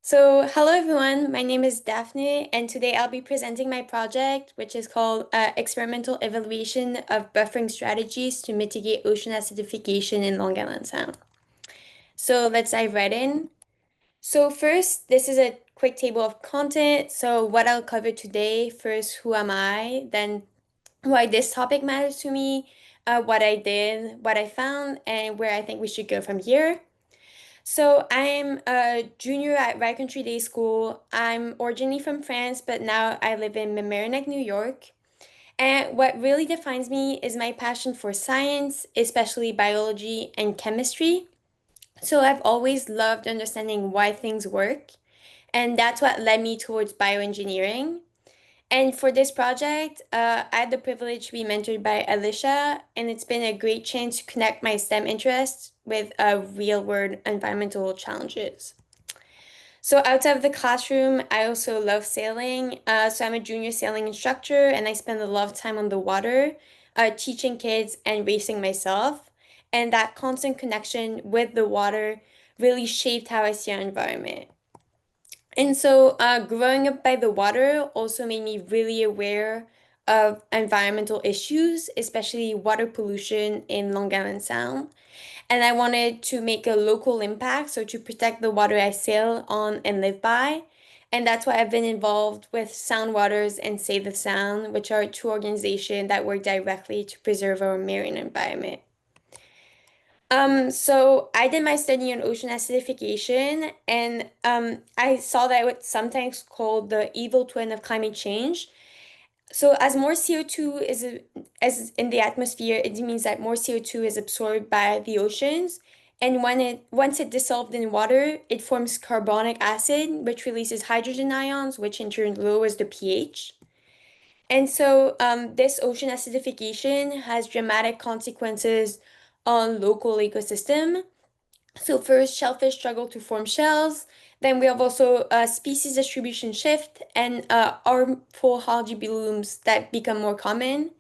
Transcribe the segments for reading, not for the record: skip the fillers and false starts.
Hello everyone, my name is Daphne, and today I'll be presenting my project, which is called Experimental Evaluation of Buffering Strategies to Mitigate Ocean Acidification in Long Island Sound. So let's dive right in. So first, this is a quick table of content. So what I'll cover today, first, who am I, then why this topic matters to me, what I did, what I found, and where I think we should go from here. So I'm a junior at Right Country Day School. I'm originally from France, but now I live in Mamaroneck, New York. And what really defines me is my passion for science, especially biology and chemistry. So I've always loved understanding why things work, and that's what led me towards bioengineering. And for this project, I had the privilege to be mentored by Alicia, and it's been a great chance to connect my STEM interests with real-world environmental challenges. So outside of the classroom, I also love sailing. So I'm a junior sailing instructor, and I spend a lot of time on the water, teaching kids and racing myself. And that constant connection with the water really shaped how I see our environment. And so, growing up by the water also made me really aware of environmental issues, especially water pollution in Long Island Sound. And I wanted to make a local impact, so to protect the water I sail on and live by. And that's why I've been involved with Sound Waters and Save the Sound, which are two organizations that work directly to preserve our marine environment. So I did my study on ocean acidification, and I saw that it's sometimes called the evil twin of climate change. So as more CO2 as in the atmosphere, it means that more CO2 is absorbed by the oceans, and once it dissolved in water, it forms carbonic acid, which releases hydrogen ions, which in turn lowers the pH. And so this ocean acidification has dramatic consequences on local ecosystem. So first, shellfish struggle to form shells. Then we have also species distribution shift and harmful algae blooms that become more common.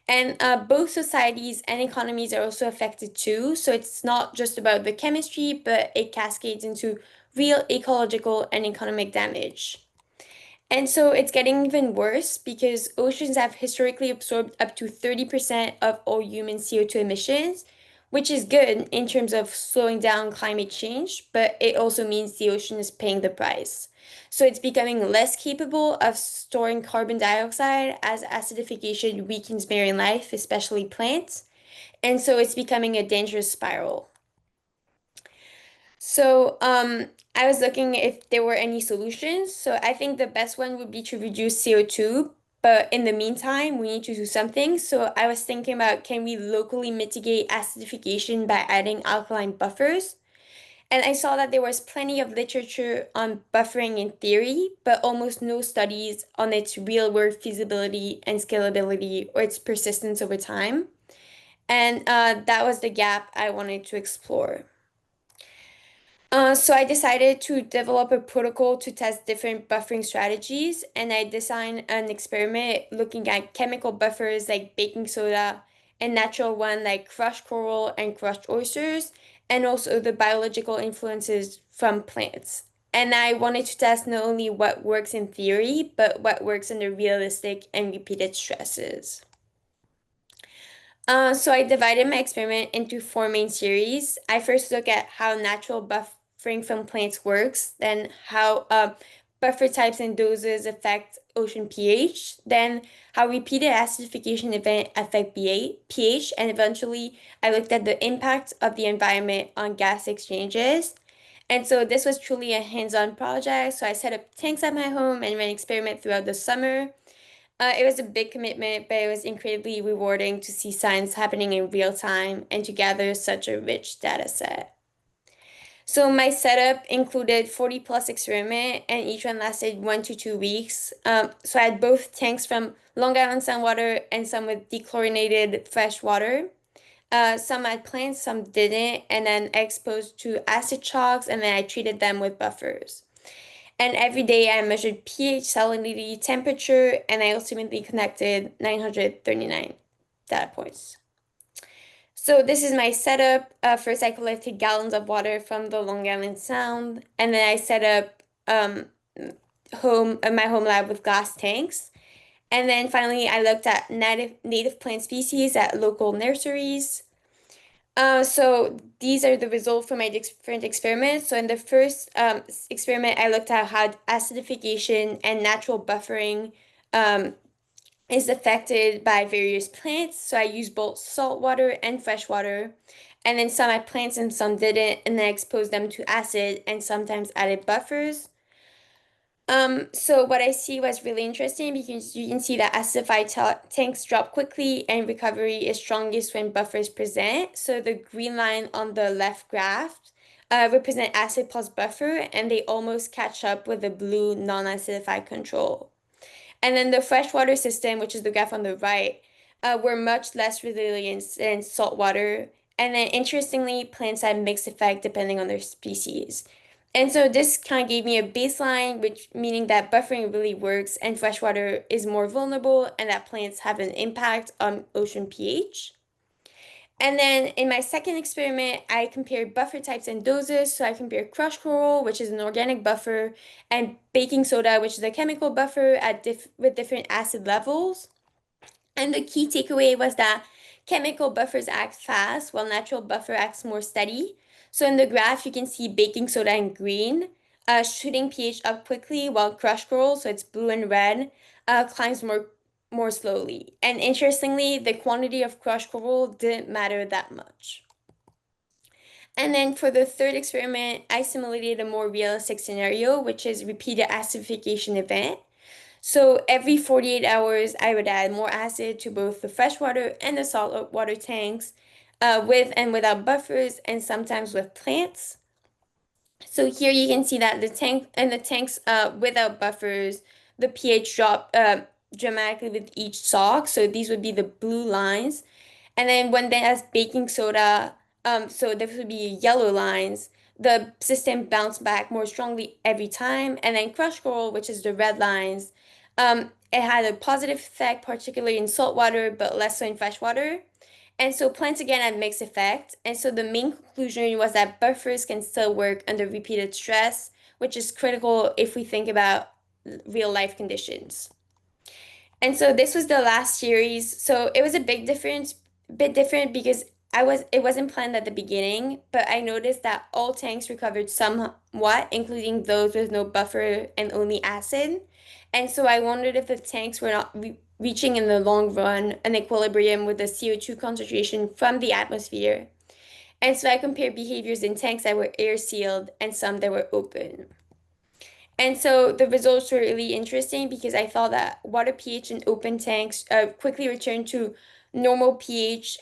And both societies and economies are also affected too. So it's not just about the chemistry, but it cascades into real ecological and economic damage. And so it's getting even worse because oceans have historically absorbed up to 30% of all human CO2 emissions, which is good in terms of slowing down climate change, but it also means the ocean is paying the price. So it's becoming less capable of storing carbon dioxide as acidification weakens marine life, especially plants. And so it's becoming a dangerous spiral. I was looking if there were any solutions. So I think the best one would be to reduce CO2, but in the meantime, we need to do something. So I was thinking about can we locally mitigate acidification by adding alkaline buffers? And I saw that there was plenty of literature on buffering in theory, but almost no studies on its real-world feasibility and scalability or its persistence over time. And that was the gap I wanted to explore. So I decided to develop a protocol to test different buffering strategies, and I designed an experiment looking at chemical buffers like baking soda and natural one like crushed coral and crushed oysters, and also the biological influences from plants. And I wanted to test not only what works in theory, but what works under realistic and repeated stresses. So I divided my experiment into four main series. I first look at how natural buffering from plants works, then how buffer types and doses affect ocean pH, then how repeated acidification event affect pH, and eventually I looked at the impact of the environment on gas exchanges. And so this was truly a hands-on project. So I set up tanks at my home and ran experiment throughout the summer. It was a big commitment, but it was incredibly rewarding to see science happening in real time and to gather such a rich data set. So my setup included 40 plus experiment and each one lasted 1 to 2 weeks. So I had both tanks from Long Island Sound water and some with dechlorinated fresh water. Some had plants, some didn't, and then I exposed to acid shocks and then I treated them with buffers. And every day I measured pH, salinity, temperature, and I ultimately connected 939 data points. So this is my setup. First, I collected gallons of water from the Long Island Sound, and then I set up my home lab with glass tanks. And then finally, I looked at native plant species at local nurseries. So these are the results from my different experiments. So in the first experiment, I looked at how acidification and natural buffering um, is affected by various plants. So I used both salt water and fresh water. And then some I planted and some didn't, and then I exposed them to acid and sometimes added buffers. So what I see was really interesting because you can see that acidified tanks drop quickly and recovery is strongest when buffers present. So the green line on the left graph represent acid plus buffer, and they almost catch up with the blue non-acidified control. And then the freshwater system, which is the graph on the right, were much less resilient than saltwater. And then interestingly, plants had mixed effect depending on their species. And so this kind of gave me a baseline, which meaning that buffering really works and freshwater is more vulnerable and that plants have an impact on ocean pH. And then in my second experiment, I compared buffer types and doses. So I compared crushed coral, which is an organic buffer, and baking soda, which is a chemical buffer with different acid levels. And the key takeaway was that chemical buffers act fast while natural buffer acts more steady. So in the graph, you can see baking soda in green, shooting pH up quickly while crushed coral, so it's blue and red, climbs more slowly. And interestingly, the quantity of crushed coral didn't matter that much. And then for the third experiment, I simulated a more realistic scenario, which is repeated acidification event. So every 48 hours, I would add more acid to both the freshwater and the saltwater tanks, with and without buffers, and sometimes with plants. So here you can see that the tanks without buffers, the pH drop dramatically with each sock. So these would be the blue lines. And then when they has baking soda, so this would be yellow lines, the system bounced back more strongly every time. And then crushed coral, which is the red lines, it had a positive effect, particularly in salt water, but less so in fresh water. And so plants again had mixed effect. And so the main conclusion was that buffers can still work under repeated stress, which is critical if we think about real life conditions. And so this was the last series. So it was bit different because it wasn't planned at the beginning, but I noticed that all tanks recovered somewhat, including those with no buffer and only acid. And so I wondered if the tanks were not reaching in the long run an equilibrium with the CO2 concentration from the atmosphere. And so I compared behaviors in tanks that were air sealed and some that were open. And so the results were really interesting because I thought that water pH in open tanks quickly returned to normal pH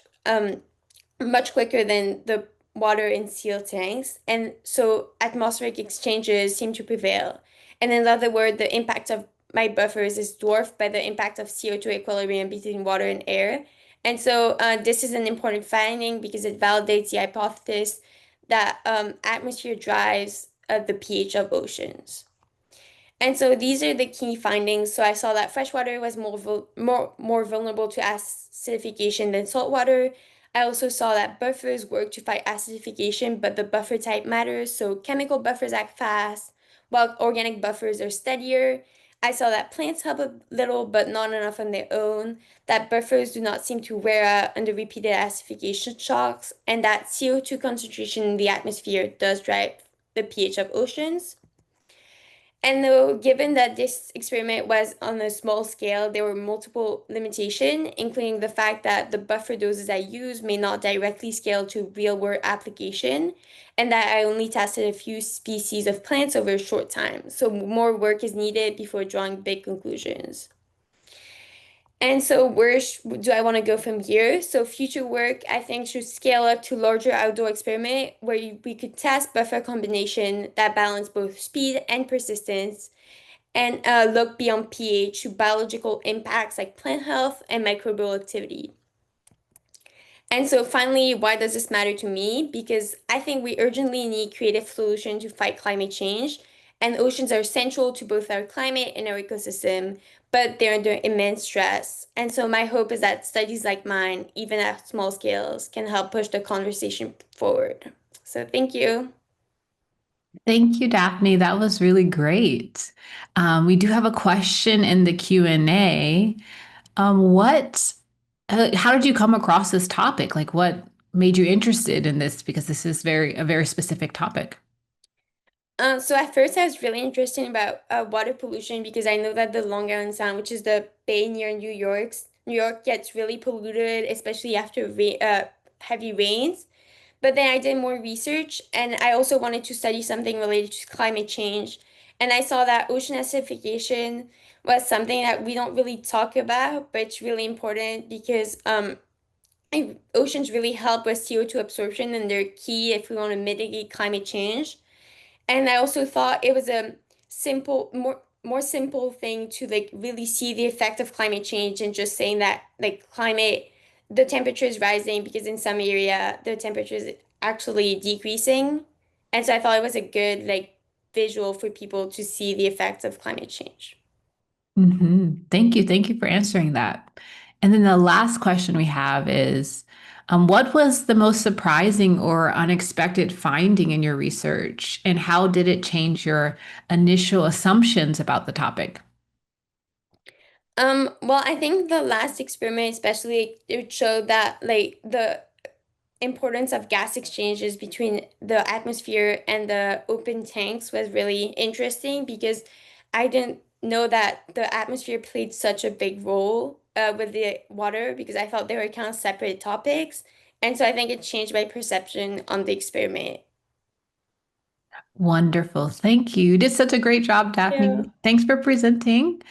much quicker than the water in sealed tanks. And so atmospheric exchanges seem to prevail. And in other words, the impact of my buffers is dwarfed by the impact of CO2 equilibrium between water and air. And so this is an important finding because it validates the hypothesis that atmosphere drives the pH of oceans. And so these are the key findings. So I saw that freshwater was more vulnerable to acidification than saltwater. I also saw that buffers work to fight acidification, but the buffer type matters. So chemical buffers act fast, while organic buffers are steadier. I saw that plants help a little, but not enough on their own, that buffers do not seem to wear out under repeated acidification shocks, and that CO2 concentration in the atmosphere does drive the pH of oceans. And though, given that this experiment was on a small scale, there were multiple limitations, including the fact that the buffer doses I used may not directly scale to real-world application, and that I only tested a few species of plants over a short time. So more work is needed before drawing big conclusions. And so where do I want to go from here? So future work, I think, should scale up to larger outdoor experiment where we could test buffer combination that balance both speed and persistence and look beyond pH to biological impacts like plant health and microbial activity. And so finally, why does this matter to me? Because I think we urgently need creative solutions to fight climate change, and oceans are central to both our climate and our ecosystem, but they're under immense stress. And so my hope is that studies like mine, even at small scales, can help push the conversation forward. So thank you. Thank you, Daphne. That was really great. We do have a question in the Q&A. What, how did you come across this topic? Like, what made you interested in this? Because this is a very specific topic. So at first I was really interested about water pollution because I know that the Long Island Sound, which is the bay near New York gets really polluted, especially after heavy rains. But then I did more research and I also wanted to study something related to climate change. And I saw that ocean acidification was something that we don't really talk about, but it's really important because oceans really help with CO2 absorption and they're key if we want to mitigate climate change. And I also thought it was a more simple thing to like really see the effect of climate change and just saying that like the temperature is rising because in some area the temperature is actually decreasing. And so I thought it was a good like visual for people to see the effects of climate change. Thank you. Thank you for answering that. And then the last question we have is, what was the most surprising or unexpected finding in your research, and how did it change your initial assumptions about the topic? Well, I think the last experiment, especially, it showed that like the importance of gas exchanges between the atmosphere and the open tanks was really interesting because I didn't know that the atmosphere played such a big role with the water because I thought they were kind of separate topics. And so I think it changed my perception on the experiment. Wonderful. Thank you. You did such a great job, Yeah. Daphne. Thanks for presenting.